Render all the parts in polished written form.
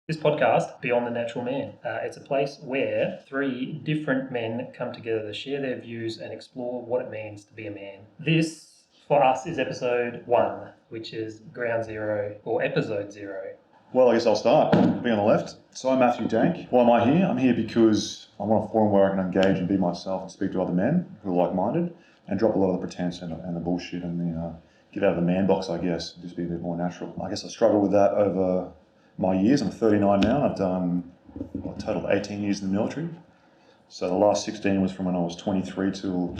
This podcast, Beyond the Natural Man, it's a place where three different men come together to share their views and explore what it means to be a man. This, for us, is episode 1, which is ground zero or episode 0. Well, I guess I'll start. Be on the left. So I'm Matthew Dank. Why am I here? I'm here because I want a forum where I can engage and be myself and speak to other men who are like-minded and drop a lot of the pretense and the bullshit and get out of the man box, I guess, and just be a bit more natural. I guess I struggled with that over my years. I'm 39 now, and I've done a total of 18 years in the military. So the last 16 was from when I was 23 till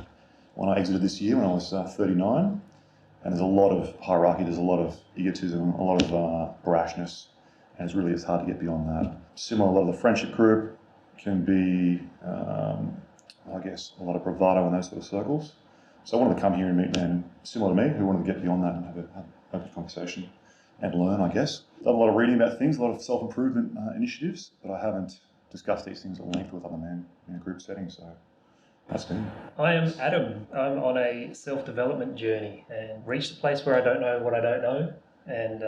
when I exited this year when I was 39. And there's a lot of hierarchy, there's a lot of egotism, a lot of brashness, and it's hard to get beyond that. Similar, a lot of the friendship group can be, I guess, a lot of bravado in those sort of circles. So I wanted to come here and meet men similar to me who wanted to get beyond that and have a conversation and learn, I guess. Done a lot of reading about things, a lot of self-improvement initiatives, but I haven't discussed these things at length with other men in a group setting, so that's me. I am Adam. I'm on a self-development journey and reached a place where I don't know what I don't know, and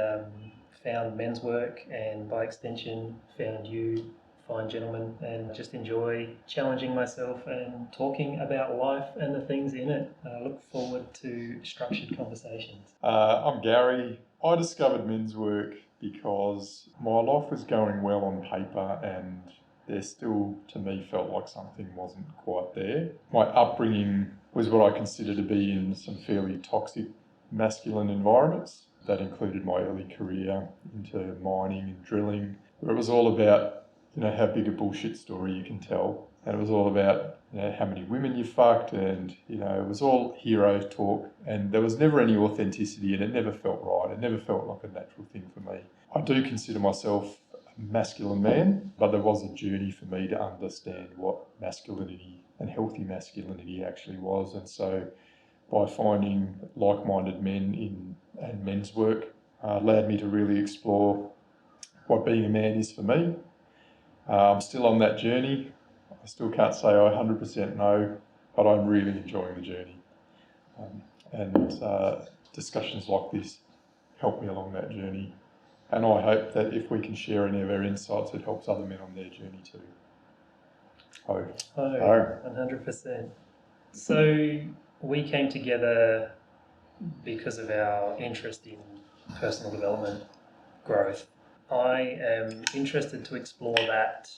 found men's work, and by extension found you, fine gentlemen, and just enjoy challenging myself and talking about life and the things in it. I look forward to structured conversations. I'm Gary. I discovered men's work because my life was going well on paper and there still, to me, felt like something wasn't quite there. My upbringing was what I consider to be in some fairly toxic masculine environments. That included my early career into mining and drilling, where it was all about, how big a bullshit story you can tell. And it was all about, how many women you fucked, and, it was all hero talk. And there was never any authenticity, and it never felt right. It never felt like a natural thing for me. I do consider myself a masculine man, but there was a journey for me to understand what masculinity and healthy masculinity actually was. And so by finding like-minded men and men's work allowed me to really explore what being a man is for me. I'm still on that journey. I still can't say I 100% know, but I'm really enjoying the journey. And discussions like this help me along that journey. And I hope that if we can share any of our insights, it helps other men on their journey too. 100%. So we came together because of our interest in personal development, growth. I am interested to explore that.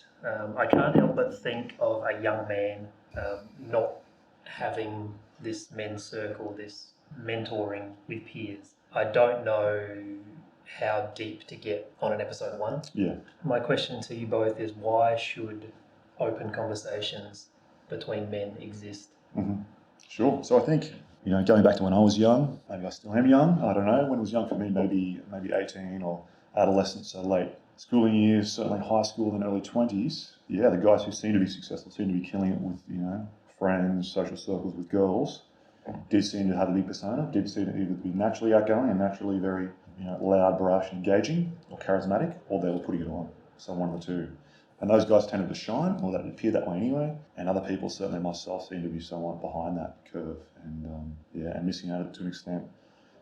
I can't help but think of a young man not having this men's circle, this mentoring with peers. I don't know how deep to get on an episode 1. Yeah. My question to you both is, why should open conversations between men exist? Mm-hmm. Sure. So I think, going back to when I was young, maybe I still am young, I don't know. When it was young for me, maybe 18 or adolescence, so late schooling years, certainly high school and early 20s. Yeah, the guys who seem to be successful, seem to be killing it with, friends, social circles with girls, did seem to have a big persona, did seem to either be naturally outgoing and naturally very, loud, brash, engaging, or charismatic, or they were putting it on. So one of the two. And those guys tended to shine, or that appeared that way anyway. And other people, certainly myself, seemed to be somewhat behind that curve and missing out to an extent.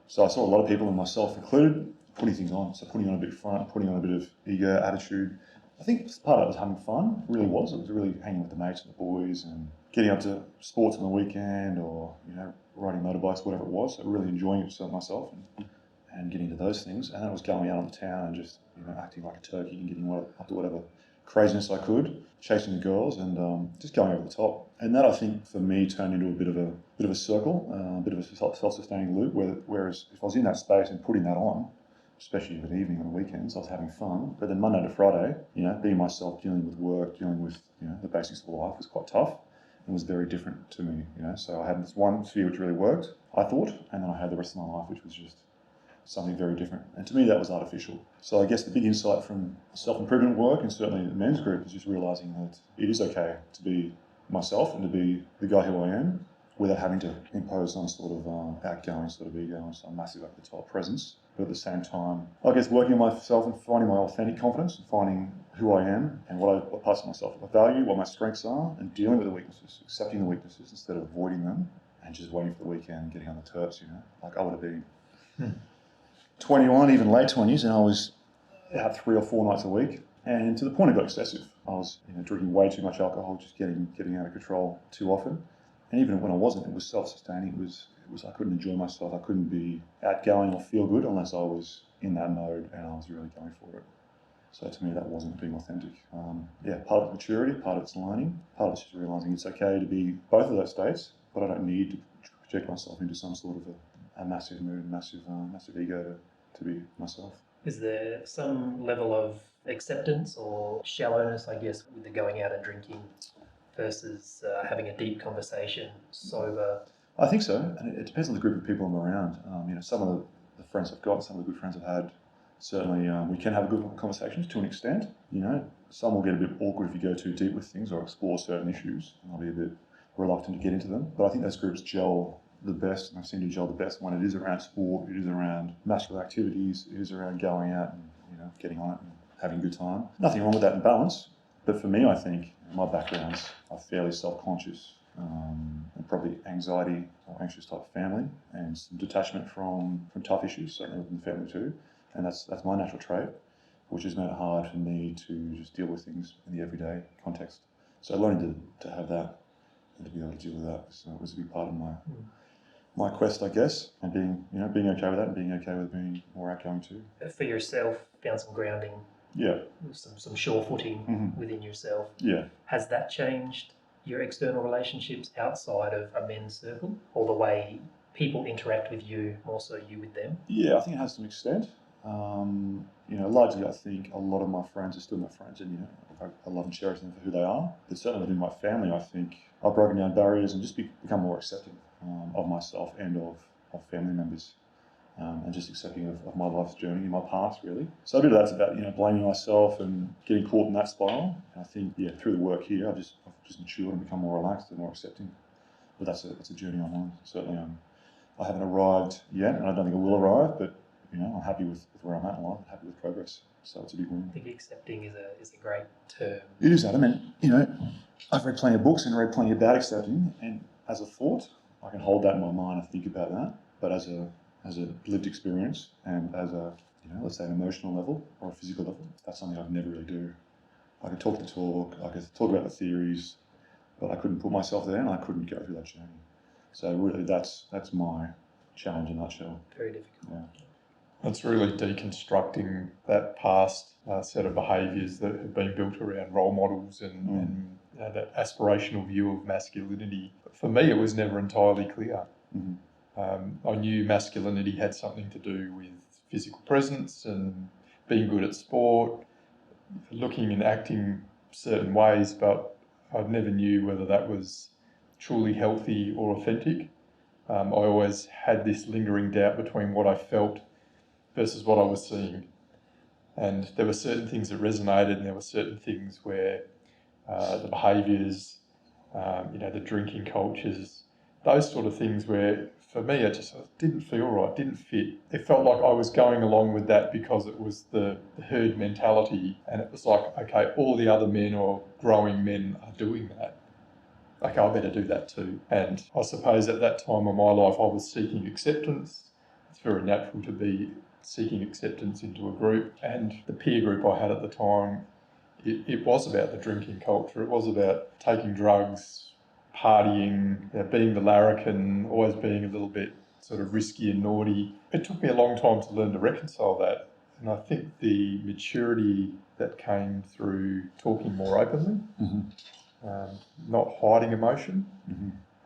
So I saw a lot of people, and myself included, putting things on. So putting on a bit of front, putting on a bit of ego, attitude. I think part of it was having fun. It really was. It was really hanging with the mates and the boys and getting up to sports on the weekend or, riding motorbikes, whatever it was. So really enjoying it myself and getting to those things. And then it was going out on the town and just, acting like a turkey and getting up to whatever craziness I could, chasing the girls and just going over the top. And that, I think, for me, turned into a bit of a circle, a bit of a self-sustaining loop. Whereas if I was in that space and putting that on, especially in the evening on the weekends, I was having fun. But then Monday to Friday, being myself, dealing with work, dealing with the basics of life was quite tough and was very different to me. So I had this one sphere which really worked, I thought, and then I had the rest of my life which was just something very different. And to me, that was artificial. So I guess the big insight from self-improvement work, and certainly the men's group, is just realising that it is okay to be myself and to be the guy who I am without having to impose some sort of outgoing sort of ego and some massive over-the-top presence. But at the same time, I guess working on myself and finding my authentic confidence and finding who I am and what parts of myself I value, what my strengths are, and dealing with the weaknesses, accepting the weaknesses instead of avoiding them and just waiting for the weekend and getting on the turfs, like I would have been 21, even late 20s, and I was out 3 or 4 nights a week And to the point it got excessive. I was drinking way too much alcohol, just getting out of control too often. And even when I wasn't, it was self-sustaining. It was I couldn't enjoy myself. I couldn't be outgoing or feel good unless I was in that mode and I was really going for it. So to me, that wasn't being authentic. Part of it's maturity, part of it's learning, part of it's just realising it's okay to be both of those states, but I don't need to project myself into some sort of a massive mood, massive ego to be myself. Is there some level of acceptance or shallowness, I guess, with the going out and drinking versus having a deep conversation, sober? I think so, and it depends on the group of people I'm around. Some of the friends I've got, some of the good friends I've had, certainly we can have good conversations to an extent. Some will get a bit awkward if you go too deep with things or explore certain issues, and I'll be a bit reluctant to get into them. But I think those groups gel the best, and I've seen to gel the best when it is around sport, it is around masculine activities, it is around going out and getting on it and having a good time. Nothing wrong with that in balance, but for me, I think my background's a fairly self-conscious and probably anxiety or anxious type of family, and some detachment from tough issues, certainly within the family too. And that's my natural trait, which has made it hard for me to just deal with things in the everyday context. So learning to have that and to be able to deal with that was a big part of my quest, I guess, and being okay with that and being okay with being more outgoing too. For yourself, found some grounding, some sure footing within yourself. Yeah. Has that changed your external relationships outside of a men's circle, or the way people interact with you, more so you with them? Yeah, I think it has to some extent. Largely I think a lot of my friends are still my friends, and I love and cherish them for who they are. But certainly within my family, I think I've broken down barriers and just become more accepting of myself and of family members, and just accepting of my life's journey in my past, really. So a bit of that's about blaming myself and getting caught in that spiral. And I think through the work here, I've just matured and become more relaxed and more accepting. But that's a journey I'm on. Certainly, I haven't arrived yet, and I don't think I will arrive. But I'm happy with where I'm at in life. I'm happy with progress. So it's a big win. I think accepting is a great term. It is, Adam. And I've read plenty of books and read plenty about accepting, and as a thought, I can hold that in my mind and think about that. But as a lived experience and as a let's say an emotional level or a physical level, that's something I'd never really do. I could talk the talk, I could talk about the theories, but I couldn't put myself there and I couldn't go through that journey. So really, that's my challenge in a nutshell. Very difficult. Yeah. It's really deconstructing that past set of behaviours that have been built around role models and that aspirational view of masculinity. For me, it was never entirely clear. I knew masculinity had something to do with physical presence and being good at sport, looking and acting certain ways, but I never knew whether that was truly healthy or authentic. I always had this lingering doubt between what I felt versus what I was seeing. And there were certain things that resonated, and there were certain things where the behaviours, the drinking cultures, those sort of things where, for me, it just didn't feel right, didn't fit. It felt like I was going along with that because it was the herd mentality, and it was like, okay, all the other men or growing men are doing that. Okay, I better do that too. And I suppose at that time of my life, I was seeking acceptance. It's very natural to be seeking acceptance into a group. And the peer group I had at the time, it was about the drinking culture. It was about taking drugs, partying, being the larrikin, always being a little bit sort of risky and naughty. It took me a long time to learn to reconcile that. And I think the maturity that came through talking more openly, not hiding emotion,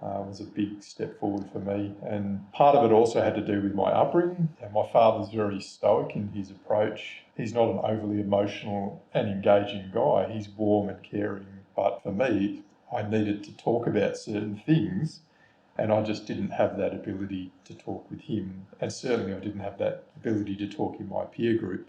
was a big step forward for me. And part of it also had to do with my upbringing. And my father's very stoic in his approach. He's not an overly emotional and engaging guy. He's warm and caring. But for me, I needed to talk about certain things, and I just didn't have that ability to talk with him. And certainly I didn't have that ability to talk in my peer group.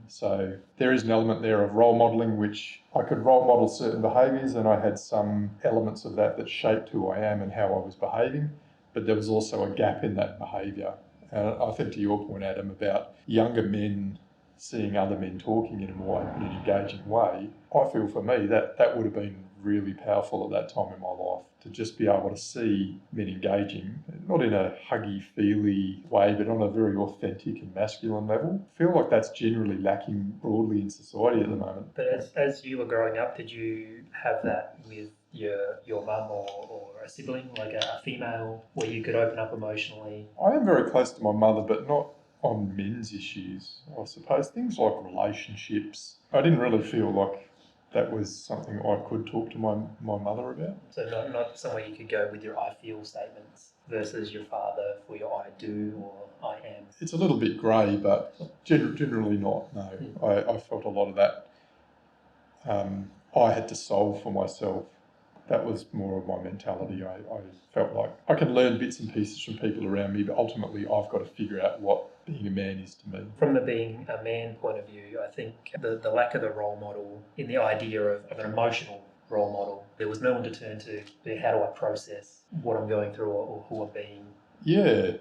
So there is an element there of role modelling, which I could role model certain behaviours, and I had some elements of that shaped who I am and how I was behaving. But there was also a gap in that behaviour. And I think to your point, Adam, about younger men seeing other men talking in a more open and engaging way, I feel for me that would have been really powerful at that time in my life, to just be able to see men engaging, not in a huggy, feely way, but on a very authentic and masculine level. I feel like that's generally lacking broadly in society at the moment. But as you were growing up, did you have that with your mum or a sibling, like a female, where you could open up emotionally? I am very close to my mother, but not on men's issues, I suppose. Things like relationships. I didn't really feel like that was something I could talk to my mother about. So not somewhere you could go with your I feel statements versus your father for your I do or I am. It's a little bit grey, but generally not, no. I felt a lot of that I had to solve for myself. That was more of my mentality. I felt like I can learn bits and pieces from people around me, but ultimately I've got to figure out what being a man is to me. From the being a man point of view, I think the lack of a role model in the idea of an emotional role model, there was no one to turn to. How do I process what I'm going through or who I'm being? Yeah.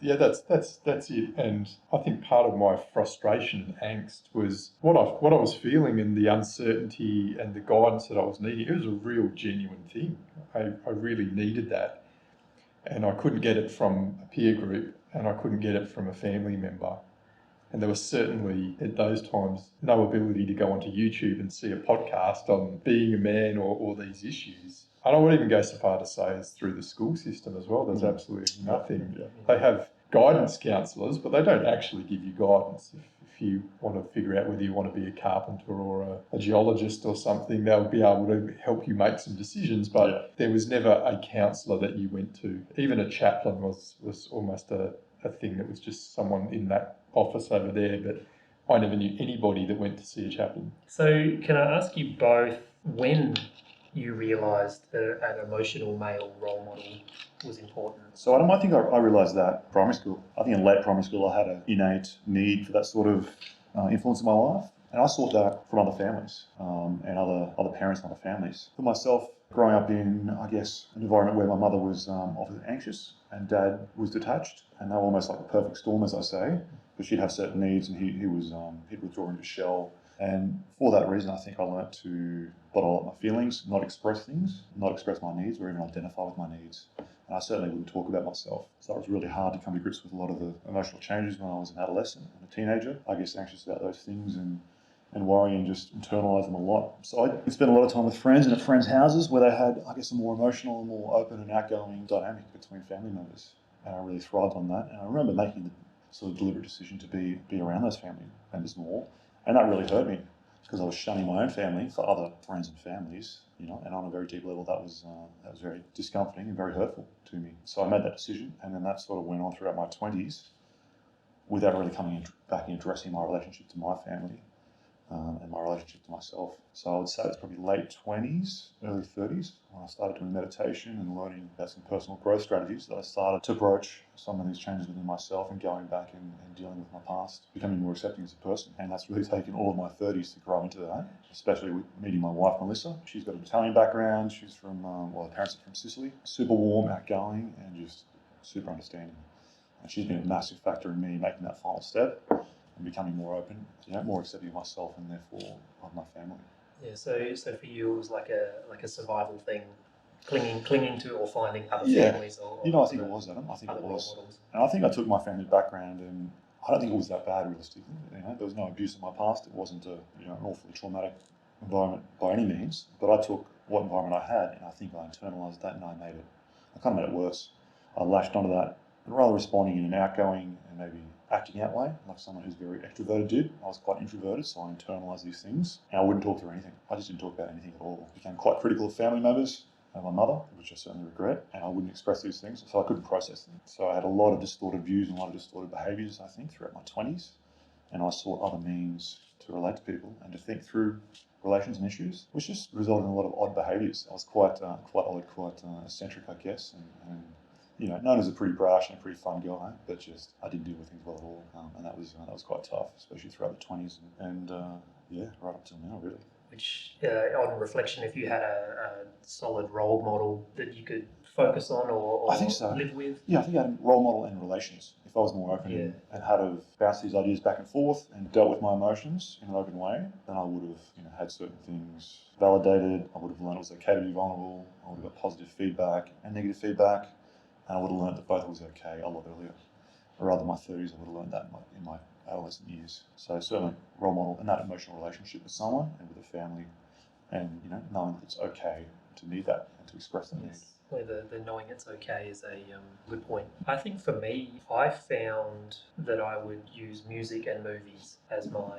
That's it. And I think part of my frustration and angst was what I was feeling, and the uncertainty and the guidance that I was needing. It was a real genuine thing. I really needed that, and I couldn't get it from a peer group, and I couldn't get it from a family member. And there was certainly at those times no ability to go onto YouTube and see a podcast on being a man or these issues. And I would even go so far to say as through the school system as well, there's absolutely nothing. Yeah. They have guidance counsellors, but they don't actually give you guidance. If you want to figure out whether you want to be a carpenter or a geologist or something, they'll be able to help you make some decisions. But there was never a counsellor that you went to. Even a chaplain was almost a thing that was just someone in that office over there, but I never knew anybody that went to see a chaplain. So can I ask you both when you realised that an emotional male role model was important? So I think I realised that primary school. I think in late primary school I had an innate need for that sort of influence in my life, and I sought that from other families and other parents and other families. For myself, growing up in, I guess, an environment where my mother was often anxious and dad was detached, and they were almost like a perfect storm, as I say, because she'd have certain needs and he'd withdraw into shell. And for that reason, I think I learnt to bottle up my feelings, not express things, not express my needs or even identify with my needs. And I certainly wouldn't talk about myself. So it was really hard to come to grips with a lot of the emotional changes when I was an adolescent and a teenager. I guess anxious about those things and worry and just internalise them a lot. So I spent a lot of time with friends and at friends' houses where they had, I guess, a more emotional and more open and outgoing dynamic between family members. And I really thrived on that. And I remember making the sort of deliberate decision to be around those family members more. And that really hurt me because I was shunning my own family for other friends and families, and on a very deep level that was very discomforting and very hurtful to me. So I made that decision, and then that sort of went on throughout my 20s without really coming back and addressing my relationship to my family and my relationship to myself. So I would say it's probably late 20s, early 30s when I started doing meditation and learning about some personal growth strategies that I started to broach some of these changes within myself and going back and dealing with my past, becoming more accepting as a person. And that's really taken all of my 30s to grow into that, especially with meeting my wife, Melissa. She's got an Italian background. She's from, her parents are from Sicily. Super warm, outgoing, and just super understanding. And she's been a massive factor in me making that final step and becoming more open, more accepting of myself and therefore of my family. Yeah, so for you it was like a survival thing, clinging to or finding other families or I think it was, Adam. I think it was. And I think I took my family background and I don't think it was that bad realistically. There was no abuse in my past. It wasn't an awfully traumatic environment by any means, but I took what environment I had and I think I internalised that and I kind of made it worse. I lashed onto that, but rather responding in an outgoing and maybe acting out way, like someone who's very extroverted did. I was quite introverted, so I internalised these things, and I wouldn't talk through anything. I just didn't talk about anything at all. I became quite critical of family members and my mother, which I certainly regret, and I wouldn't express these things, so I couldn't process them. So I had a lot of distorted views and a lot of distorted behaviours, I think, throughout my 20s, and I sought other means to relate to people and to think through relations and issues, which just resulted in a lot of odd behaviours. I was quite odd, quite eccentric, I guess, and known as a pretty brash and a pretty fun guy, but just I didn't deal with things well at all, and that was quite tough, especially throughout the 20s and right up till now, really. Which, on reflection, if you had a solid role model that you could focus on or I think so. live with? Yeah, I think I had a role model in relations. If I was more open and had have bounced these ideas back and forth and dealt with my emotions in an open way, then I would have had certain things validated. I would have learned it was okay to be vulnerable. I would have got positive feedback and negative feedback, and I would have learned that both was okay a lot earlier. Or rather, my 30s, I would have learned that in my adolescent years. So certainly role model in that emotional relationship with someone and with a family, and knowing that it's okay to need that and to express that need. Where the knowing it's okay is a good point. I think for me, I found that I would use music and movies as my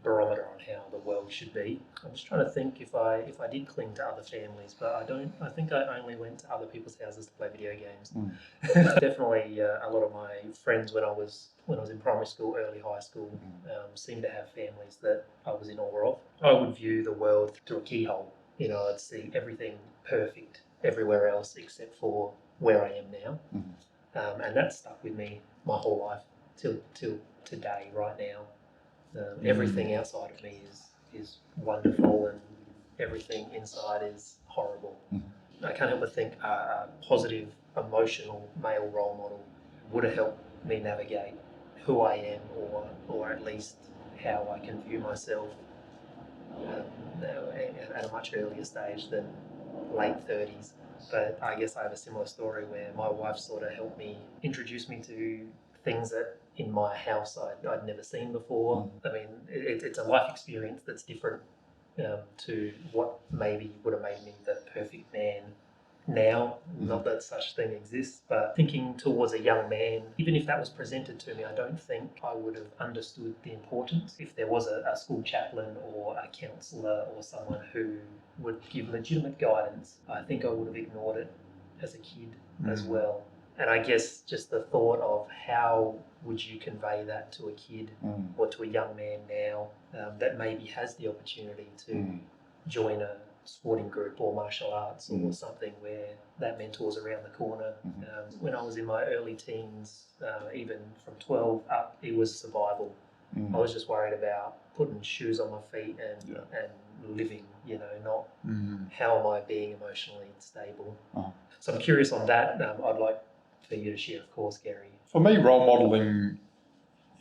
barometer on how the world should be. I'm just trying to think if I did cling to other families, but I don't. I think I only went to other people's houses to play video games. Definitely, a lot of my friends when I was in primary school, early high school, seemed to have families that I was in awe of. I would view the world through a keyhole. I'd see everything perfect everywhere else except for where I am now, and that stuck with me my whole life till today. Right now, everything outside of me is wonderful, and everything inside is horrible. I can't help but think a positive, emotional male role model would have helped me navigate who I am, or at least how I can view myself at a much earlier stage than late 30s. But I guess I have a similar story where my wife sort of helped me, introduce me to things that in my house I'd never seen before. I mean, it's a life experience that's different to what maybe would have made me the perfect man now. Not that such thing exists, but thinking towards a young man, even if that was presented to me, I don't think I would have understood the importance. If there was a school chaplain or a counsellor or someone who would give legitimate guidance, I think I would have ignored it as a kid as well. And I guess just the thought of how would you convey that to a kid or to a young man now that maybe has the opportunity to join a sporting group or martial arts or something where that mentor's around the corner. When I was in my early teens, even from 12 up, it was survival. I was just worried about putting shoes on my feet and living, not how am I being emotionally stable. So I'm curious on that. I'd like for you to share, of course, Gary. For me, role modelling,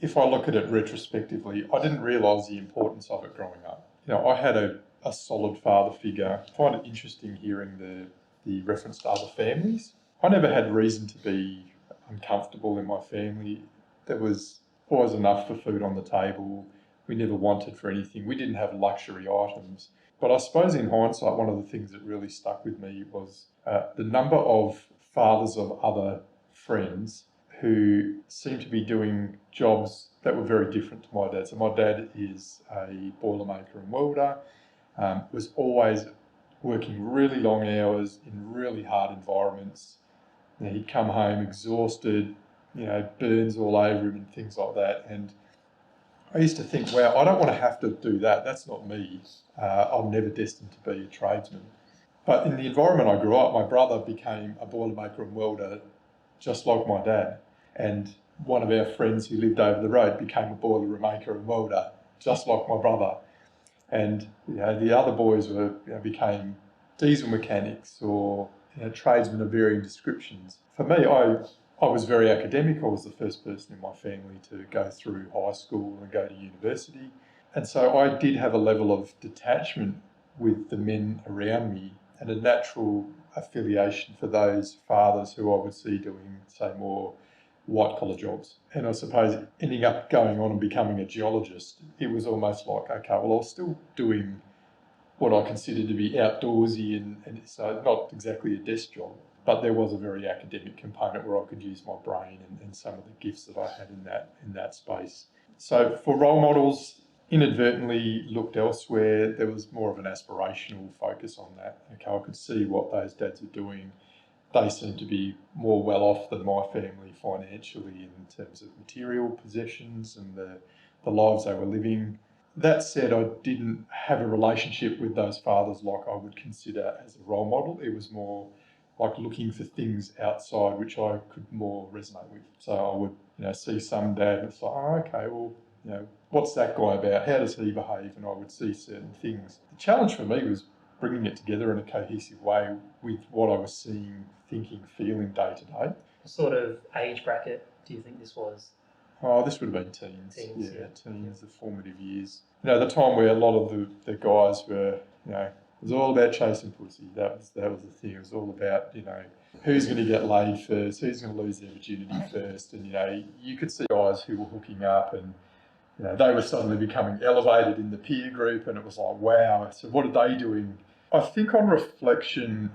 if I look at it retrospectively, I didn't realise the importance of it growing up. I had a solid father figure. I find it interesting hearing the reference to other families. I never had reason to be uncomfortable in my family. There was always enough for food on the table. We never wanted for anything. We didn't have luxury items. But I suppose in hindsight, one of the things that really stuck with me was the number of fathers of other friends who seemed to be doing jobs that were very different to my dad. So my dad is a boilermaker and welder, was always working really long hours in really hard environments. He'd come home exhausted, burns all over him and things like that. And I used to think, wow, I don't want to have to do that. That's not me. I'm never destined to be a tradesman. But in the environment I grew up, my brother became a boilermaker and welder just like my dad. And one of our friends who lived over the road became a boilermaker and welder just like my brother. And the other boys became diesel mechanics or tradesmen of varying descriptions. For me, I was very academic. I was the first person in my family to go through high school and go to university. And so I did have a level of detachment with the men around me and a natural affiliation for those fathers who I would see doing, say, more white-collar jobs. And I suppose ending up going on and becoming a geologist, it was almost like, okay, well, I was still doing what I considered to be outdoorsy and so not exactly a desk job, but there was a very academic component where I could use my brain and some of the gifts that I had in that space. So for role models, inadvertently looked elsewhere. There was more of an aspirational focus on that. Okay, I could see what those dads were doing. They seemed to be more well off than my family financially in terms of material possessions and the lives they were living. That said, I didn't have a relationship with those fathers like I would consider as a role model. It was more like looking for things outside which I could more resonate with. So I would, see some dad and it's like, oh, okay, well, what's that guy about? How does he behave? And I would see certain things. The challenge for me was bringing it together in a cohesive way with what I was seeing, thinking, feeling day to day. What sort of age bracket do you think this was? Oh, this would have been teens. Teens, yeah. Teens, the formative years. The time where a lot of the guys were, it was all about chasing pussy. That was the thing. It was all about, who's going to get laid first, who's going to lose their virginity first. And, you could see guys who were hooking up and, they were suddenly becoming elevated in the peer group, and it was like, wow, so what are they doing? I think on reflection,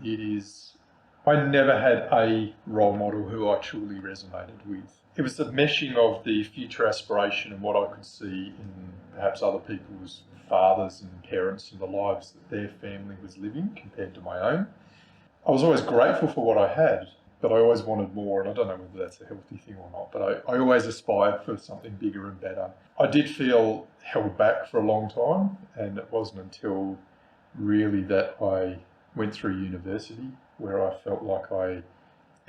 I never had a role model who I truly resonated with. It was the meshing of the future aspiration and what I could see in perhaps other people's fathers and parents and the lives that their family was living compared to my own. I was always grateful for what I had, but I always wanted more, and I don't know whether that's a healthy thing or not, but I always aspired for something bigger and better. I did feel held back for a long time, and it wasn't until really that I went through university where I felt like I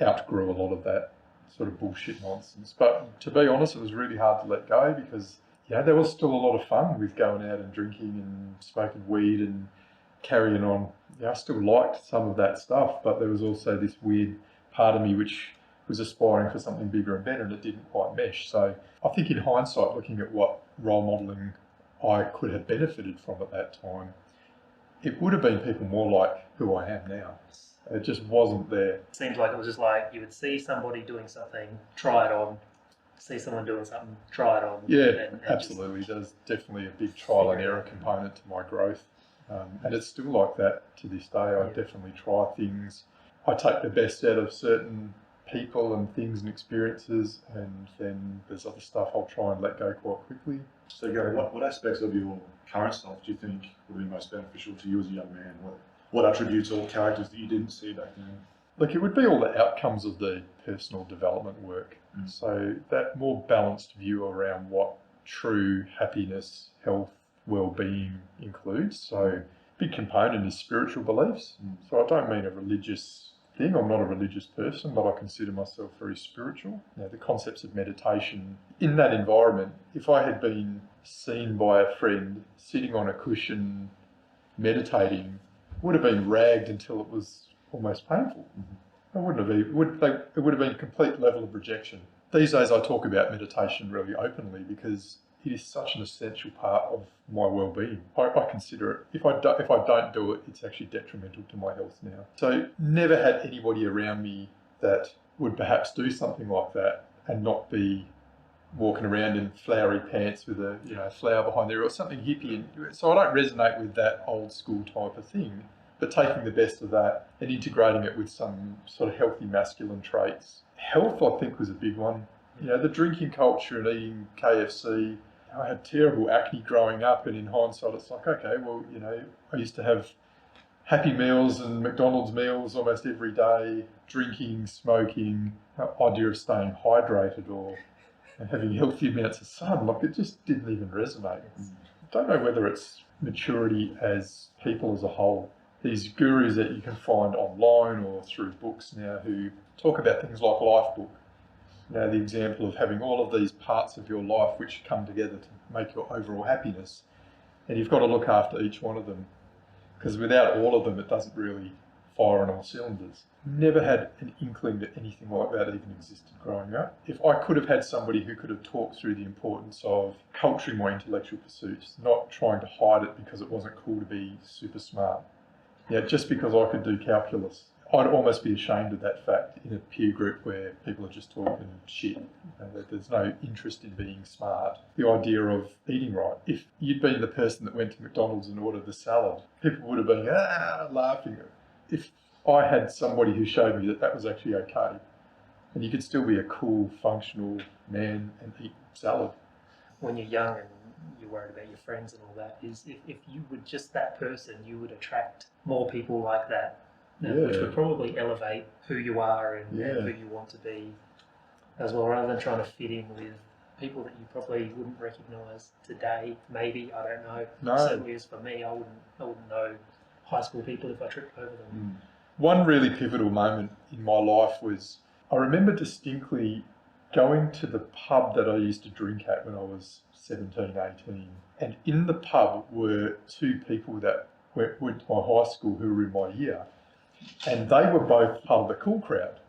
outgrew a lot of that sort of bullshit nonsense. But to be honest, it was really hard to let go because, there was still a lot of fun with going out and drinking and smoking weed and carrying on. I still liked some of that stuff, but there was also this weird part of me which was aspiring for something bigger and better, and it didn't quite mesh. So I think in hindsight, looking at what role modelling I could have benefited from at that time, it would have been people more like who I am now. It just wasn't there. It seems like it was just like you would see somebody doing something, try it on, see someone doing something, try it on. Yeah, absolutely. There's definitely a big trial and error component to my growth. And it's still like that to this day. I definitely try things. I take the best out of certain people and things and experiences, and then there's other stuff I'll try and let go quite quickly. So, Gary, what aspects of your current self do you think would be most beneficial to you as a young man? What attributes or characters that you didn't see back then? Look, it would be all the outcomes of the personal development work. So that more balanced view around what true happiness, health, well-being includes. So a big component is spiritual beliefs. So I don't mean a religious thing. I'm not a religious person, but I consider myself very spiritual. The concepts of meditation in that environment, if I had been seen by a friend sitting on a cushion meditating, would have been ragged until it was almost painful. It wouldn't have been, it would have been a complete level of rejection. These days I talk about meditation really openly because it is such an essential part of my well-being. I consider it, if I don't do it, it's actually detrimental to my health now. So never had anybody around me that would perhaps do something like that and not be walking around in flowery pants with a flower behind there or something hippie. And so I don't resonate with that old school type of thing, but taking the best of that and integrating it with some sort of healthy masculine traits. Health, I think, was a big one. The drinking culture and eating KFC. I had terrible acne growing up, and in hindsight, it's like, okay, well, I used to have Happy Meals and McDonald's meals almost every day, drinking, smoking, the idea of staying hydrated or having healthy amounts of sun, it just didn't even resonate. I don't know whether it's maturity as people as a whole. These gurus that you can find online or through books now who talk about things like Life Book. The example of having all of these parts of your life which come together to make your overall happiness. And you've got to look after each one of them, because without all of them, it doesn't really fire on all cylinders. Never had an inkling that anything like that even existed growing up. If I could have had somebody who could have talked through the importance of culturing my intellectual pursuits, not trying to hide it because it wasn't cool to be super smart. Just because I could do calculus, I'd almost be ashamed of that fact in a peer group where people are just talking shit. That there's no interest in being smart. The idea of eating right. If you'd been the person that went to McDonald's and ordered the salad, people would have been laughing. If I had somebody who showed me that that was actually okay, and you could still be a cool, functional man and eat salad. When you're young and you're worried about your friends and all that, is if you were just that person, you would attract more people like that. Which would probably elevate who you are and who you want to be as well, rather than trying to fit in with people that you probably wouldn't recognise today. Maybe, I don't know. No. Certainly as for me, I wouldn't know high school people if I tripped over them. One really pivotal moment in my life was, I remember distinctly going to the pub that I used to drink at when I was 17, 18. And in the pub were two people that with my high school who were in my year, and they were both part of the cool crowd.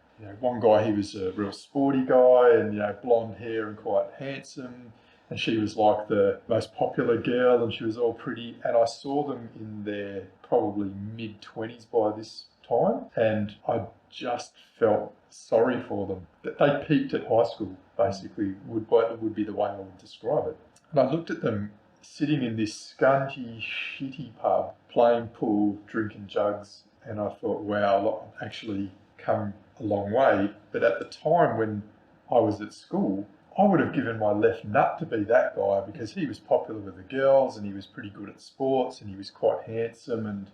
One guy, he was a real sporty guy and, blonde hair and quite handsome. And she was like the most popular girl and she was all pretty. And I saw them in their probably mid-20s by this time. And I just felt sorry for them. That they peaked at high school, basically, would be the way I would describe it. And I looked at them sitting in this scungy, shitty pub, playing pool, drinking jugs. And I thought, wow, I've actually come a long way. But at the time when I was at school, I would have given my left nut to be that guy because he was popular with the girls and he was pretty good at sports and he was quite handsome and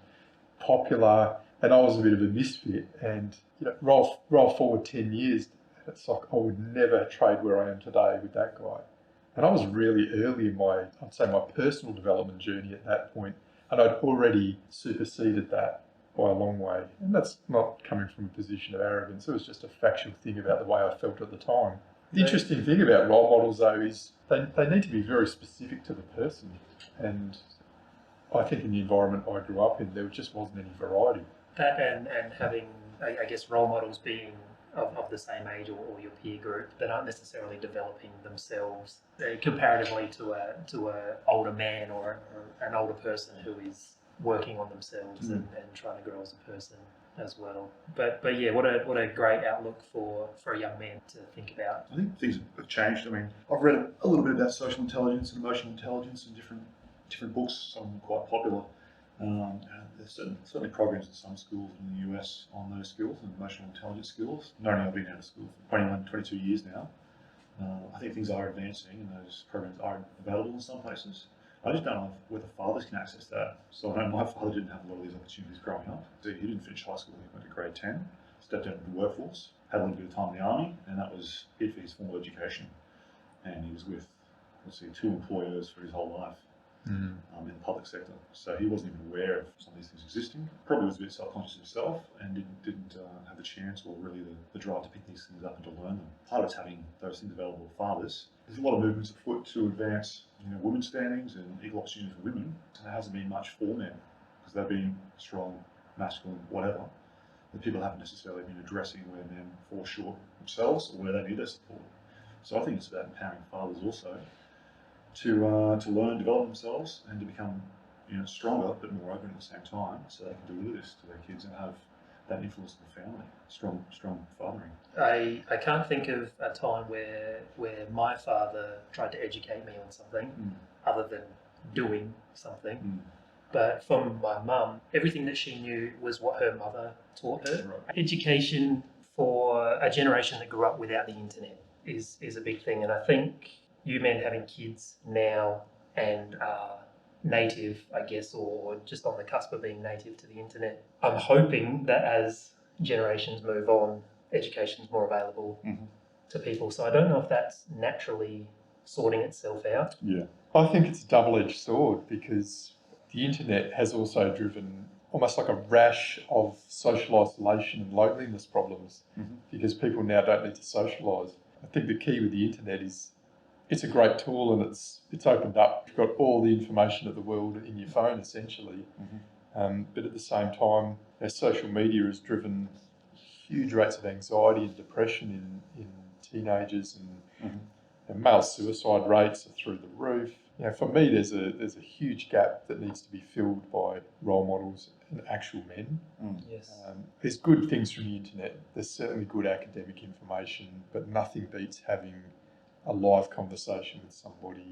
popular, and I was a bit of a misfit. And roll forward 10 years, it's like I would never trade where I am today with that guy. And I was really early in my personal development journey at that point, and I'd already superseded that by a long way. And that's not coming from a position of arrogance. It was just a factual thing about the way I felt at the time. The interesting thing about role models, though, is they need to be very specific to the person. And I think in the environment I grew up in, there just wasn't any variety. That and having, I guess, role models being of the same age or your peer group that aren't necessarily developing themselves comparatively to a older man or an older person who is working on themselves and trying to grow as a person as well. But yeah, what a great outlook for a young man to think about. I think things have changed. I mean, I've read a little bit about social intelligence and emotional intelligence in different books, some quite popular. There's certainly programs in some schools in the US on those skills and emotional intelligence skills. Not only I've been out of school for 21, 22 years now, I think things are advancing and those programs are available in some places. I just don't know whether fathers can access that. So I know my father didn't have a lot of these opportunities growing up. He didn't finish high school, he went to grade 10, stepped into the workforce, had a little bit of time in the army, and that was it for his formal education. And he was with, 2 employers for his whole life in the public sector. So he wasn't even aware of some of these things existing. Probably was a bit self-conscious himself and didn't have the chance or really the drive to pick these things up and to learn them. Part of it's having those things available to fathers. There's a lot of movements afoot to advance women's standings and equal opportunity for women. And there hasn't been much for men because they've been strong, masculine, whatever. The people haven't necessarily been addressing where men fall short themselves or where they need their support. So I think it's about empowering fathers also to learn, develop themselves, and to become stronger but more open at the same time, so they can deliver this to their kids and have that influence in the family. Strong fathering. I can't think of a time where my father tried to educate me on something other than doing something. But from my mum, everything that she knew was what her mother taught her. Right. Education for a generation that grew up without the internet is a big thing, and I think you men having kids now and are native, I guess, or just on the cusp of being native to the internet, I'm hoping that as generations move on, education's more available to people. So I don't know if that's naturally sorting itself out. Yeah. I think it's a double-edged sword because the internet has also driven almost like a rash of social isolation and loneliness problems because people now don't need to socialise. I think the key with the internet is it's a great tool and it's opened up. You've got all the information of the world in your phone essentially, but at the same time, social media has driven huge rates of anxiety and depression in teenagers, and male suicide rates are through the roof. For me, there's a huge gap that needs to be filled by role models and actual men. Yes. There's good things from the internet. There's certainly good academic information, but nothing beats having a live conversation with somebody,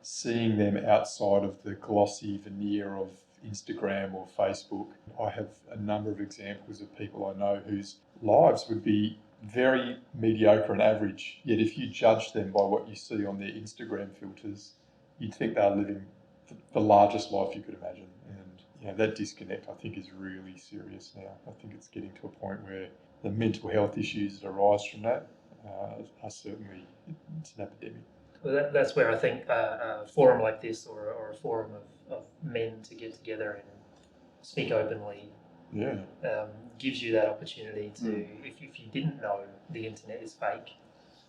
seeing them outside of the glossy veneer of Instagram or Facebook. I have a number of examples of people I know whose lives would be very mediocre and average, yet if you judge them by what you see on their Instagram filters, you'd think they're living the largest life you could imagine. And that disconnect, I think, is really serious now. I think it's getting to a point where the mental health issues that arise from that are certainly, it's an epidemic. Well, that's where I think a forum like this or a forum of men to get together and speak openly gives you that opportunity to, if you didn't know the internet is fake,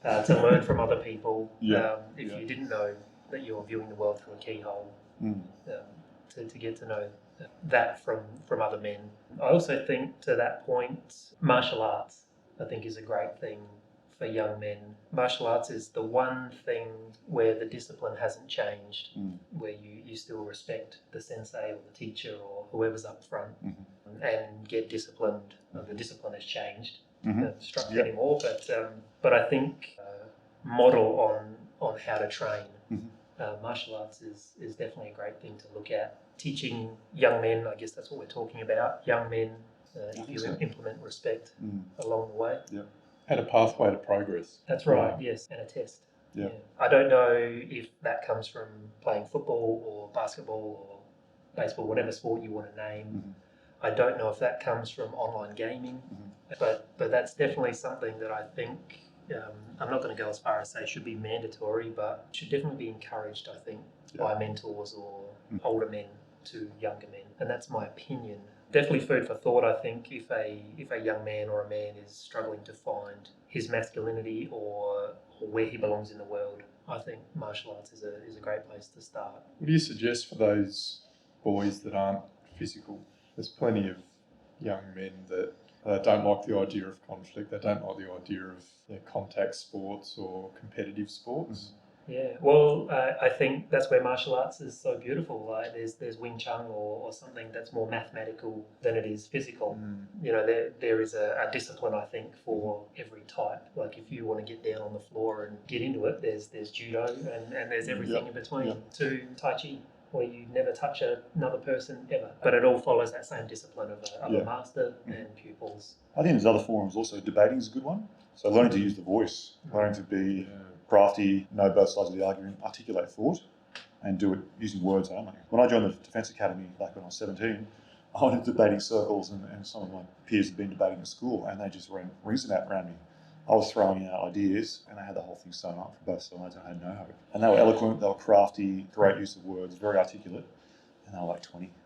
to learn from other people. If you didn't know that you're viewing the world through a keyhole, to get to know that from other men. I also think, to that point, martial arts, I think, is a great thing for young men. Martial arts is the one thing where the discipline hasn't changed, where you still respect the sensei or the teacher or whoever's up front, and get disciplined. The discipline has changed, not structure anymore, but I think model on how to train. Martial arts is definitely a great thing to look at. Teaching young men, I guess that's what we're talking about, young men, if you implement respect along the way. Yeah. And a pathway to progress. That's right, yes, and a test. Yeah. I don't know if that comes from playing football or basketball or baseball, whatever sport you want to name. I don't know if that comes from online gaming, but that's definitely something that I think, I'm not going to go as far as say should be mandatory, but should definitely be encouraged, I think, by mentors or older men to younger men. And that's my opinion. Definitely food for thought, I think, if a young man or a man is struggling to find his masculinity or where he belongs in the world. I think martial arts is a great place to start. What do you suggest for those boys that aren't physical? There's plenty of young men that don't like the idea of conflict. They don't like the idea of contact sports or competitive sports. Yeah, well, I think that's where martial arts is so beautiful. Like there's Wing Chun or something that's more mathematical than it is physical. You know, there is a discipline, I think, for every type. Like if you want to get down on the floor and get into it, there's judo and there's everything in between. To Tai Chi, where you never touch another person ever. But it all follows that same discipline of a master and pupils. I think there's other forms also. Debating is a good one. So learning to use the voice, learning to be crafty, know both sides of the argument, articulate thought, and do it using words only. When I joined the Defence Academy back when I was 17, I went into debating circles, and some of my peers had been debating at school, and they just ran rings around me. I was throwing out ideas, and I had the whole thing sewn up for both sides. I had no hope. And they were eloquent, they were crafty, great use of words, very articulate, and they were like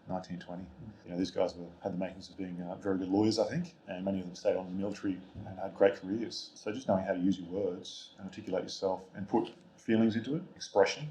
19, 20. You know, these guys had the makings of being very good lawyers, I think, and many of them stayed on in the military and had great careers. So just knowing how to use your words and articulate yourself and put feelings into it, expression,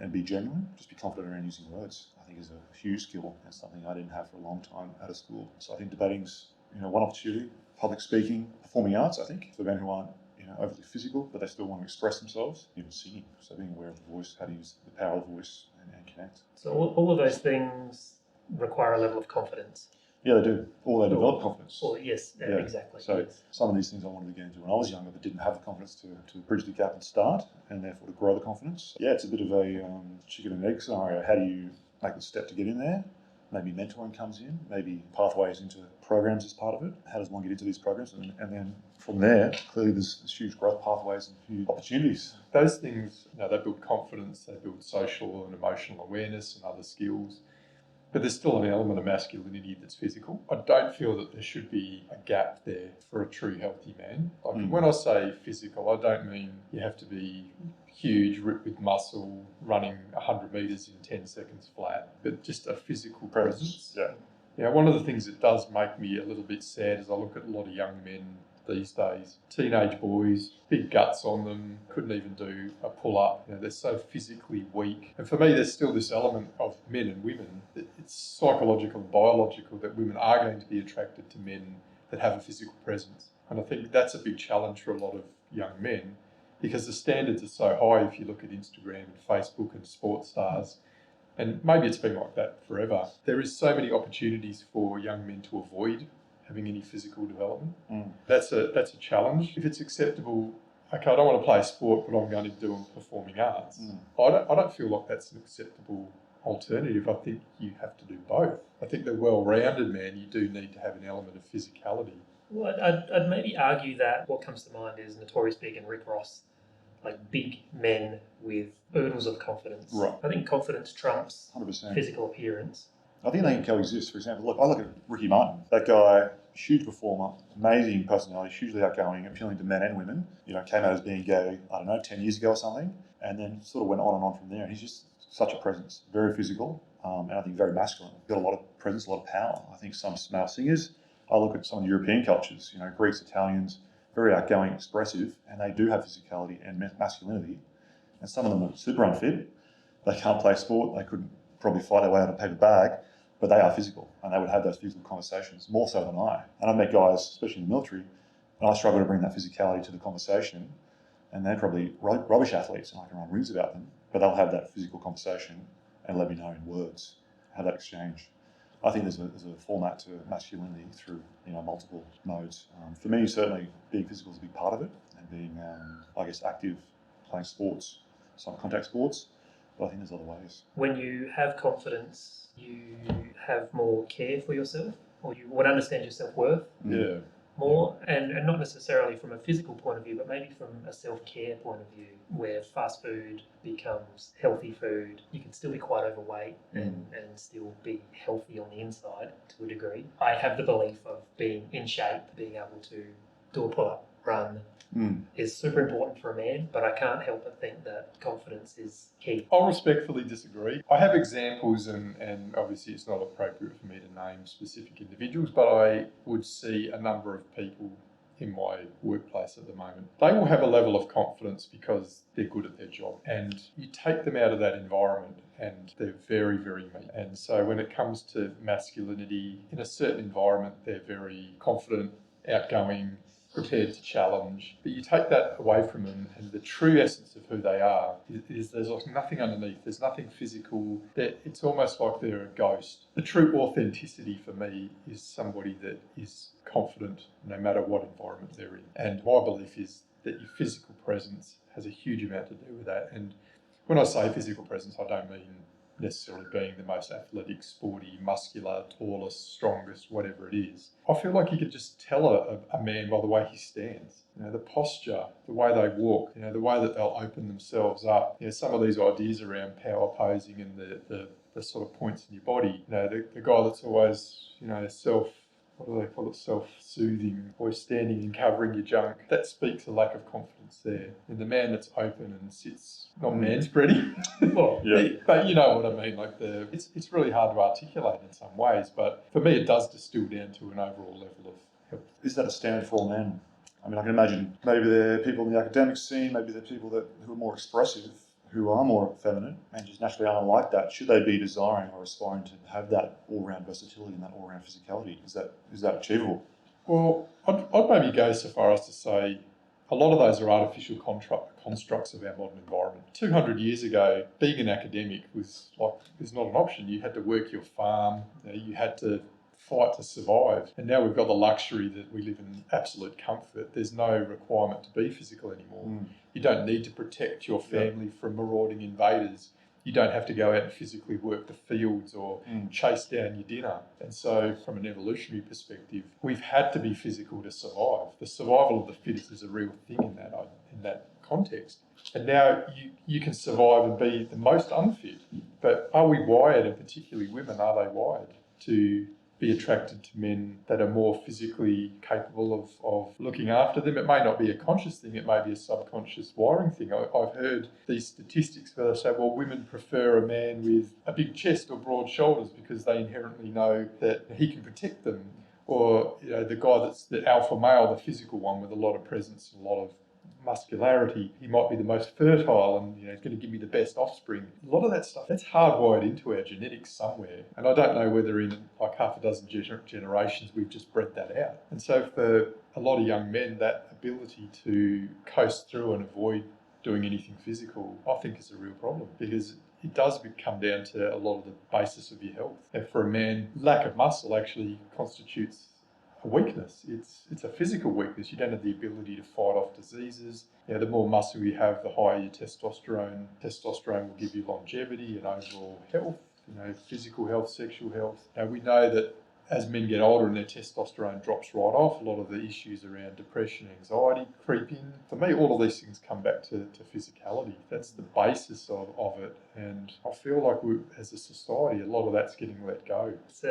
and be genuine, just be confident around using words, I think is a huge skill and something I didn't have for a long time out of school. So I think debating's one opportunity. Public speaking, performing arts, I think, for men who aren't overly physical, but they still want to express themselves, even singing. So being aware of the voice, how to use the power of the voice and connect. So all of those things require a level of confidence. Yeah, they do. Or they develop confidence. Yes, exactly. So some of these things I wanted to get into when I was younger, but didn't have the confidence to bridge the gap and start, and therefore to grow the confidence. Yeah, it's a bit of a chicken and egg scenario. How do you make the step to get in there? Maybe mentoring comes in, maybe pathways into programs is part of it. How does one get into these programs? And then from there, clearly there's huge growth pathways and huge opportunities. Those things, they build confidence, they build social and emotional awareness and other skills. But there's still an element of masculinity that's physical. I don't feel that there should be a gap there for a true healthy man. Like when I say physical, I don't mean you have to be huge, ripped with muscle, running 100 metres in 10 seconds flat, but just a physical presence. Yeah, one of the things that does make me a little bit sad is I look at a lot of young men these days, teenage boys, big guts on them, couldn't even do a pull-up. They're so physically weak. And for me, there's still this element of men and women. It's psychological and biological that women are going to be attracted to men that have a physical presence. And I think that's a big challenge for a lot of young men because the standards are so high if you look at Instagram and Facebook and sports stars. And maybe it's been like that forever. There is so many opportunities for young men to avoid having any physical development. That's a challenge. If it's acceptable, okay, I don't want to play a sport, but I'm going to do performing arts. I don't feel like that's an acceptable alternative. I think you have to do both. I think the well-rounded man, you do need to have an element of physicality. Well, I'd maybe argue that what comes to mind is Notorious Big and Rick Ross, like big men with oodles of confidence. Right. I think confidence trumps 100%. physical appearance. I think they can coexist. For example, I look at Ricky Martin. That guy, huge performer, amazing personality, hugely outgoing, appealing to men and women. Came out as being gay, 10 years ago or something, and then sort of went on and on from there. And he's just such a presence, very physical, and I think very masculine. Got a lot of presence, a lot of power. I think some male singers, I look at some of the European cultures, Greeks, Italians, very outgoing, expressive, and they do have physicality and masculinity. And some of them are super unfit. They can't play sport. They couldn't probably fight their way out of a paper bag, but they are physical, and they would have those physical conversations more so than I. And I've met guys, especially in the military, and I struggle to bring that physicality to the conversation, and they're probably rubbish athletes, and I can run rooms about them, but they'll have that physical conversation and let me know in words, have that exchange. I think there's a format to masculinity through multiple modes. For me, certainly being physical is a big part of it, and being, active, playing sports, some contact sports, but I think there's other ways. When you have confidence, you have more care for yourself, or you would understand your self-worth Yeah. more, and not necessarily from a physical point of view, but maybe from a self-care point of view, where fast food becomes healthy food. You can still be quite overweight and still be healthy on the inside to a degree. I have the belief of being in shape, being able to do a pull-up, run, is super important for a man, but I can't help but think that confidence is key. I'll respectfully disagree. I have examples, and obviously it's not appropriate for me to name specific individuals, but I would see a number of people in my workplace at the moment. They will have a level of confidence because they're good at their job, and you take them out of that environment and they're very, very meek. And so when it comes to masculinity, in a certain environment, they're very confident, outgoing, prepared to challenge, but you take that away from them, and the true essence of who they are is there's like nothing underneath, there's nothing physical, that it's almost like they're a ghost. The true authenticity for me is somebody that is confident no matter what environment they're in, and my belief is that your physical presence has a huge amount to do with that. And when I say physical presence, I don't mean necessarily being the most athletic, sporty, muscular, tallest, strongest, whatever it is. I feel like you could just tell a man by the way he stands. The posture, the way they walk, the way that they'll open themselves up. Some of these ideas around power posing and the sort of points in your body. The guy that's always, self-soothing, always standing and covering your junk. That speaks a lack of confidence there. And the man that's open and sits, not manspreading, but you know what I mean. Like it's really hard to articulate in some ways, but for me it does distill down to an overall level of health. Is that a standard for all men? I mean, I can imagine maybe there are people in the academic scene, maybe there are people who are more expressive, who are more feminine and just naturally aren't like that. Should they be desiring or aspiring to have that all-round versatility and that all-round physicality? Is that achievable? Well, I'd maybe go so far as to say a lot of those are artificial constructs of our modern environment. 200 years ago, being an academic was not an option. You had to work your farm, you had to fight to survive. And now we've got the luxury that we live in absolute comfort. There's no requirement to be physical anymore. You don't need to protect your family from marauding invaders. You don't have to go out and physically work the fields or chase down your dinner. And so from an evolutionary perspective, we've had to be physical to survive. The survival of the fittest is a real thing in that context. And now you can survive and be the most unfit. But are we wired, and particularly women, are they wired to be attracted to men that are more physically capable of looking after them? It may not be a conscious thing, it may be a subconscious wiring thing. I've heard these statistics where they say, well, women prefer a man with a big chest or broad shoulders because they inherently know that he can protect them. Or the guy that's the alpha male, the physical one with a lot of presence and a lot of muscularity, he might be the most fertile and he's going to give me the best offspring. A lot of that stuff, that's hardwired into our genetics somewhere. And I don't know whether in like half a dozen generations we've just bred that out. And so for a lot of young men, that ability to coast through and avoid doing anything physical, I think is a real problem, because it does come down to a lot of the basis of your health. And for a man, lack of muscle actually constitutes a weakness. It's a physical weakness. You don't have the ability to fight off diseases. The more muscle you have, the higher your testosterone. Testosterone will give you longevity and overall health, physical health, sexual health. Now we know that as men get older and their testosterone drops right off, a lot of the issues around depression, anxiety creep in. For me, all of these things come back to physicality. That's the basis of it. And I feel like as a society, a lot of that's getting let go. It's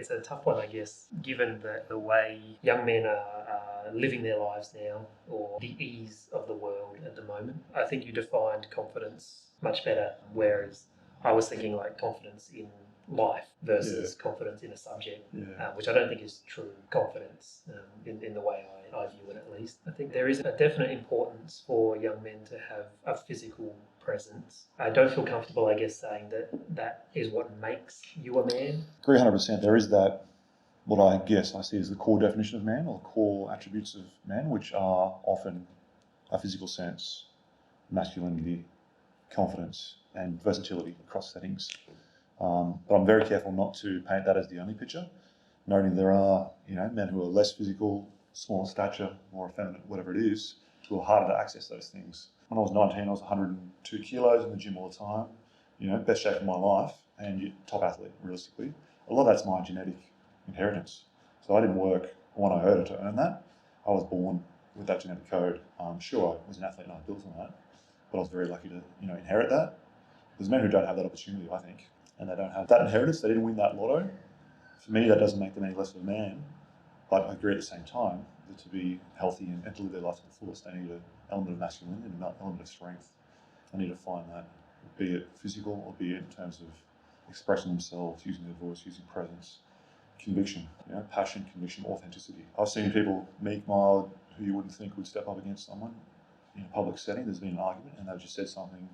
a tough one, I guess, given the way young men are living their lives now, or the ease of the world at the moment. I think you defined confidence much better, whereas I was thinking like confidence in life versus confidence in a subject, which I don't think is true confidence in the way I view it, at least. I think there is a definite importance for young men to have a physical presence. I don't feel comfortable, I guess, saying that is what makes you a man. Agree 100%. There is that, what I guess I see as the core definition of man, or the core attributes of man, which are often a physical sense, masculinity, confidence, and versatility across settings. But I'm very careful not to paint that as the only picture, noting there are, men who are less physical, smaller stature, more effeminate, whatever it is, who are harder to access those things. When I was 19, I was 102 kilos in the gym all the time, best shape of my life, and top athlete, realistically. A lot of that's my genetic inheritance. So I didn't work one iota to earn that. I was born with that genetic code. Sure, I was an athlete and I built on that, but I was very lucky to, inherit that. There's men who don't have that opportunity, I think, and they don't have that inheritance. They didn't win that lotto. For me, that doesn't make them any less of a man, but I agree at the same time that to be healthy and to live their life to the fullest, they need an element of masculinity and an element of strength. They need to find that, be it physical or be it in terms of expressing themselves, using their voice, using presence, conviction, passion, conviction, authenticity. I've seen people meek, mild, who you wouldn't think would step up against someone in a public setting. There's been an argument and they've just said something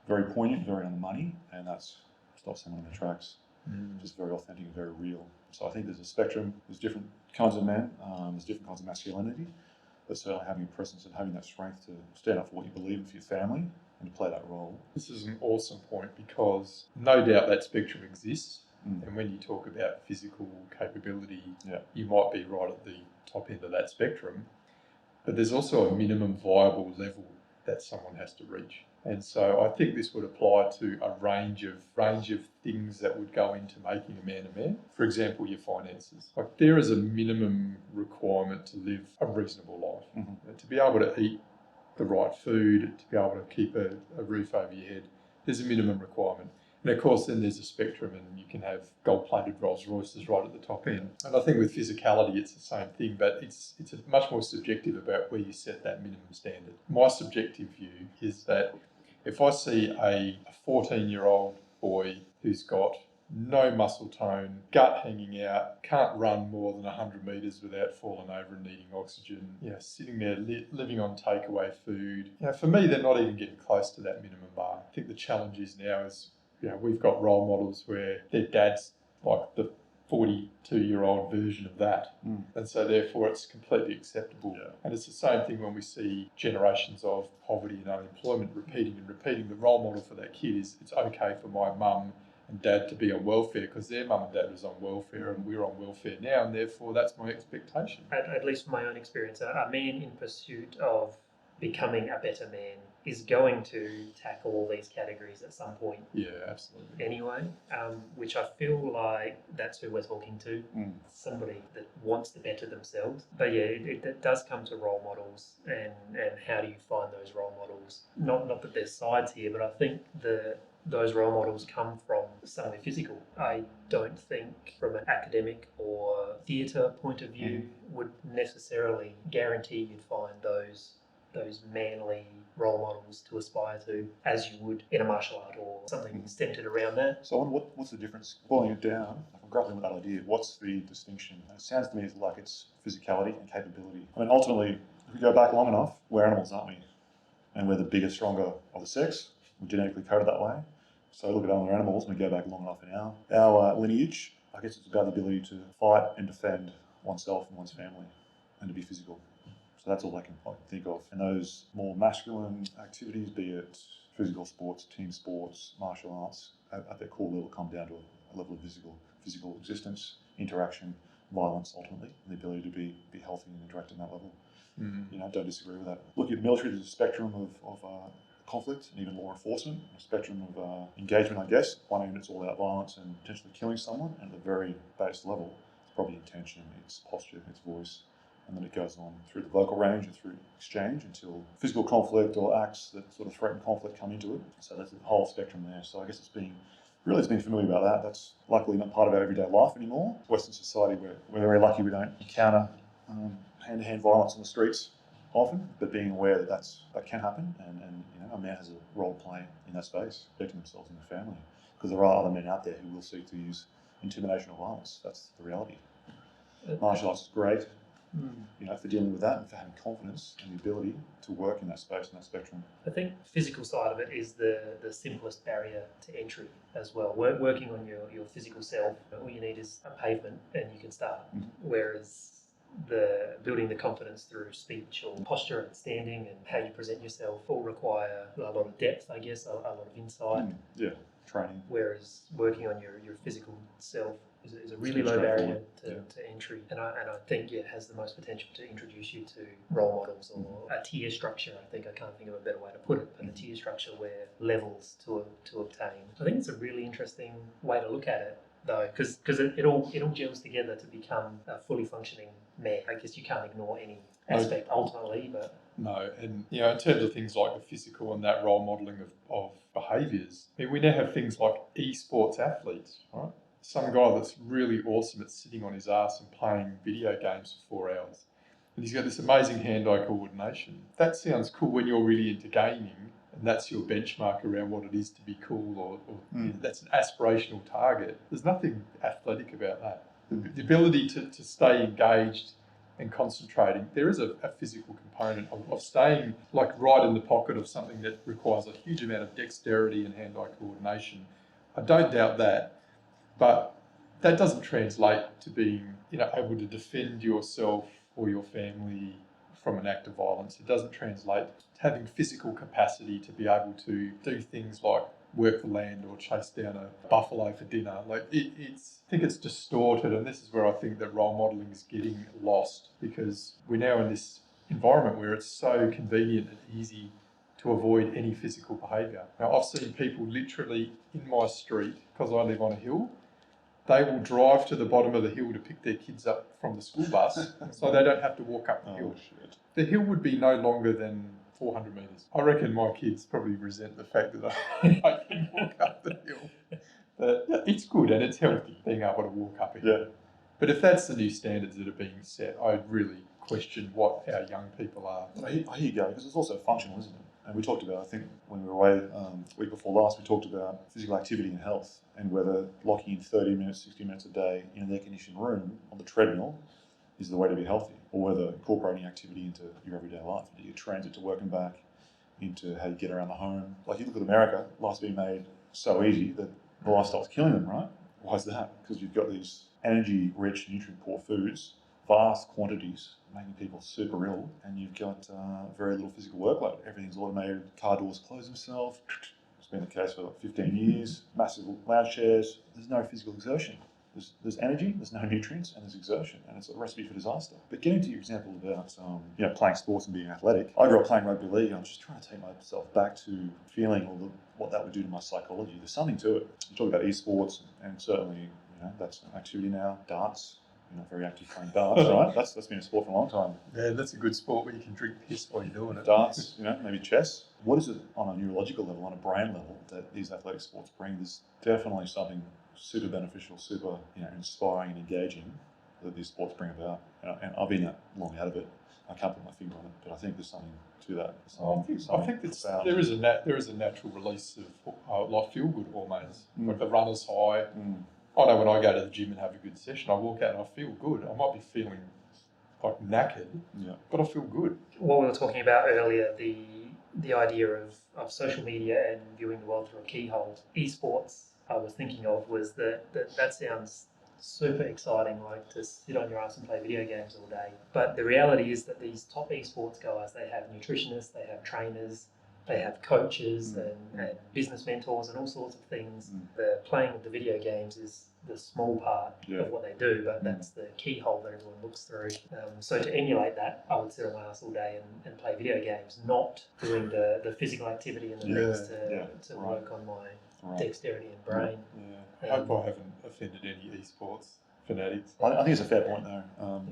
very poignant, very on the money, and that's stopped someone in their tracks. Just very authentic and very real. So I think there's a spectrum. There's different kinds of men. There's different kinds of masculinity. But certainly having a presence and having that strength to stand up for what you believe in for your family and to play that role. This is an awesome point because no doubt that spectrum exists. And when you talk about physical capability, you might be right at the top end of that spectrum. But there's also a minimum viable level that someone has to reach. And so I think this would apply to a range of things that would go into making a man a man. For example, your finances. Like there is a minimum requirement to live a reasonable life. To be able to eat the right food, to be able to keep a roof over your head, there's a minimum requirement. And of course, then there's a spectrum and you can have gold-plated Rolls Royces right at the top end. And I think with physicality, it's the same thing, but it's much more subjective about where you set that minimum standard. My subjective view is that if I see a 14-year-old boy who's got no muscle tone, gut hanging out, can't run more than 100 metres without falling over and needing oxygen, sitting there living on takeaway food, for me, they're not even getting close to that minimum bar. I think the challenge is now is, we've got role models where their dad's like the 42-year-old version of that. And so therefore it's completely acceptable. And it's the same thing when we see generations of poverty and unemployment repeating. The role model for that kid is it's okay for my mum and dad to be on welfare because their mum and dad was on welfare and we're on welfare now, and therefore that's my expectation. At least from my own experience, a man in pursuit of becoming a better man is going to tackle all these categories at some point. Yeah, absolutely. Anyway, which I feel like that's who we're talking to, somebody that wants to better themselves. But it does come to role models and how do you find those role models? Not that there's sides here, but I think those role models come from somewhere physical. I don't think from an academic or theatre point of view would necessarily guarantee you'd find those manly role models to aspire to as you would in a martial art or something centered around that. So what's the difference? Boiling it down, I'm grappling with that idea. What's the distinction? It sounds to me like it's physicality and capability. I mean, ultimately, if we go back long enough, we're animals, aren't we? And we're the bigger, stronger of the sex. We're genetically coded that way. So look at other animals, and we go back long enough in our lineage. I guess it's about the ability to fight and defend oneself and one's family and to be physical. So that's all I can think of. And those more masculine activities, be it physical sports, team sports, martial arts, at their core level come down to a level of physical existence, interaction, violence ultimately, and the ability to be healthy and interact on that level. Don't disagree with that. Looking at the military, there's a spectrum of conflict and even law enforcement, a spectrum of engagement, I guess. One end, it's all about violence and potentially killing someone, and at the very base level, it's probably intention, it's posture, it's voice. And then it goes on through the vocal range and through exchange until physical conflict or acts that sort of threaten conflict come into it. So there's a whole spectrum there. So I guess it's being familiar about that. That's luckily not part of our everyday life anymore. Western society, we're very lucky we don't encounter hand-to-hand violence on the streets often, but being aware that can happen, and a man has a role to play in that space, protecting themselves and their family, because there are other men out there who will seek to use intimidation or violence. That's the reality. Martial arts is great. for dealing with that and for having confidence and the ability to work in that space and that spectrum. I think physical side of it is the simplest barrier to entry as well. Working on your physical self, all you need is a pavement and you can start. Whereas the building the confidence through speech or posture and standing and how you present yourself all require a lot of depth, I guess, a lot of insight. Training. Whereas working on your physical self is a really low barrier to entry, and I think it has the most potential to introduce you to role models or a tier structure. I can't think of a better way to put it, but a tier structure where levels to obtain. I think it's a really interesting way to look at it, though, because it all gels together to become a fully functioning man. I guess you can't ignore any aspect ultimately, but no, and in terms of things like the physical and that role modelling of behaviours, we now have things like esports athletes, right? Some guy that's really awesome at sitting on his ass and playing video games for 4 hours. And he's got this amazing hand-eye coordination. That sounds cool when you're really into gaming and that's your benchmark around what it is to be cool or that's an aspirational target. There's nothing athletic about that. The ability to stay engaged and concentrating, there is a physical component of staying right in the pocket of something that requires a huge amount of dexterity and hand-eye coordination. I don't doubt that, but that doesn't translate to being able to defend yourself or your family from an act of violence. It doesn't translate to having physical capacity to be able to do things like work the land or chase down a buffalo for dinner. I think it's distorted, and this is where I think that role modelling is getting lost, because we're now in this environment where it's so convenient and easy to avoid any physical behaviour. Now, I've seen people literally in my street, because I live on a hill, they will drive to the bottom of the hill to pick their kids up from the school bus so they don't have to walk up the hill. Shit. The hill would be no longer than 400 metres. I reckon my kids probably resent the fact that I can walk up the hill. But it's good and it's healthy being able to walk up a hill. Yeah. But if that's the new standards that are being set, I'd really question what our young people are. I hear you go, because it's also functional, isn't it? And we talked about, I think, when we were away week before last, we talked about physical activity and health and whether locking in 30 minutes, 60 minutes a day in an air-conditioned room on the treadmill is the way to be healthy, or whether incorporating activity into your everyday life, into your transit to work and back, into how you get around the home. Like, you look at America, life's been made so easy that the lifestyle's killing them, right? Why is that? Because you've got these energy-rich, nutrient-poor foods, vast quantities, making people super ill, and you've got very little physical workload. Everything's automated, car doors close themselves. It's been the case for 15 years. Massive lounge chairs. There's no physical exertion. There's energy, there's no nutrients, and there's exertion, and it's a recipe for disaster. But getting to your example about playing sports and being athletic, I grew up playing rugby league, and I'm just trying to take myself back to feeling what that would do to my psychology. There's something to it. You talk about esports, and certainly that's an activity now. Darts. You're not very active playing darts, right? That's been a sport for a long time. Yeah, that's a good sport where you can drink piss while you're doing it. Darts, maybe chess. What is it on a neurological level, on a brain level, that these athletic sports bring? There's definitely something super beneficial, super inspiring and engaging that these sports bring about. And I've been that long out of it. I can't put my finger on it, but I think there's something to that. I think there is a natural release of feel good hormones, like the runner's high. I know when I go to the gym and have a good session, I walk out and I feel good. I might be feeling like knackered, but I feel good. What we were talking about earlier, the idea of social media and viewing the world through a keyhole. Esports, I was thinking of, was that sounds super exciting, like to sit on your ass and play video games all day. But the reality is that these top esports guys, they have nutritionists, they have trainers, they have coaches and business mentors and all sorts of things. The playing of the video games is the small part of what they do, but that's the keyhole that everyone looks through. So to emulate that, I would sit on my ass all day and play video games, not doing the physical activity and the things to work on my dexterity and brain. I hope I haven't offended any esports fanatics. I think it's a fair point, though.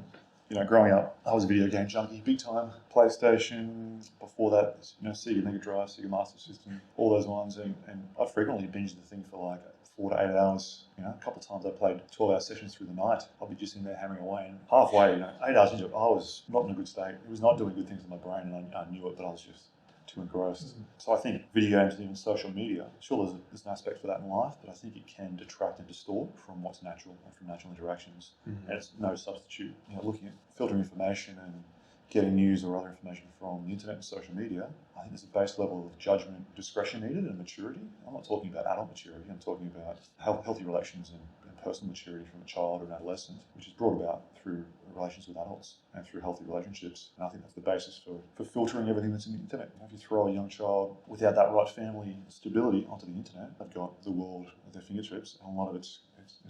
Growing up, I was a video game junkie, big time. PlayStation, before that, Sega Mega Drive, Sega Master System, all those ones. And I frequently binged the thing for like 4 to 8 hours. A couple of times I played 12-hour sessions through the night. I'll be just in there hammering away. And halfway, 8 hours into it, I was not in a good state. It was not doing good things in my brain, and I knew it, but I was just too engrossed. So I think video games and even social media, sure there's an aspect for that in life, but I think it can detract and distort from what's natural and from natural interactions. And it's no substitute. Looking at filtering information and getting news or other information from the internet and social media, I think there's a base level of judgment, discretion needed, and maturity. I'm not talking about adult maturity, I'm talking about healthy relations and personal maturity from a child or an adolescent, which is brought about through relations with adults and through healthy relationships. And I think that's the basis for filtering everything that's in the internet. If you throw a young child without that right family stability onto the internet, they've got the world at their fingertips, and a lot of it's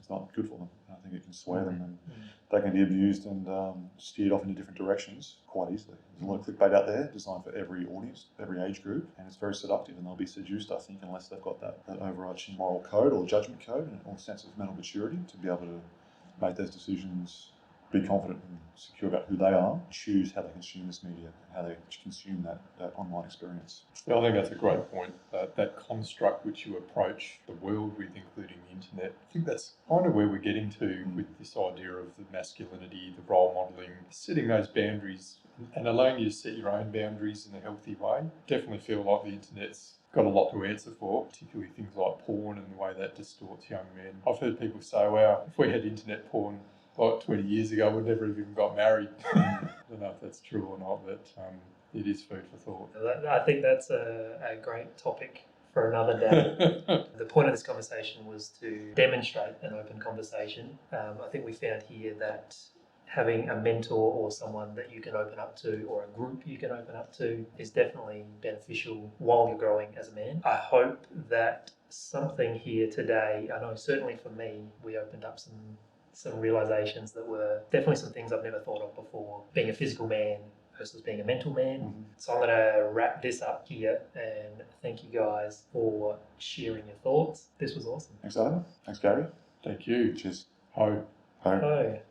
not good for them. I think it can sway them, and they can be abused and steered off into different directions quite easily. There's a lot of clickbait out there designed for every audience, every age group, and it's very seductive, and they'll be seduced, I think, unless they've got that overarching moral code or judgment code or sense of mental maturity to be able to make those decisions, be confident and secure about who they are, choose how they consume this media, how they consume that online experience. Yeah, I think that's a great point. That construct which you approach the world with, including the internet, I think that's kind of where we're getting to with this idea of the masculinity, the role modelling, setting those boundaries and allowing you to set your own boundaries in a healthy way. Definitely feel like the internet's got a lot to answer for, particularly things like porn and the way that distorts young men. I've heard people say, wow, if we had internet porn like 20 years ago, we'd never even got married. I don't know if that's true or not, but it is food for thought. I think that's a great topic for another day. The point of this conversation was to demonstrate an open conversation. I think we found here that having a mentor or someone that you can open up to, or a group you can open up to, is definitely beneficial while you're growing as a man. I hope that something here today, I know certainly for me, we opened up some realizations that were definitely some things I've never thought of before, being a physical man versus being a mental man. So I'm going to wrap this up here, and thank you guys for sharing your thoughts. This was awesome. Thanks, Adam. Thanks, Gary. Thank you. Cheers. Ho. Bye.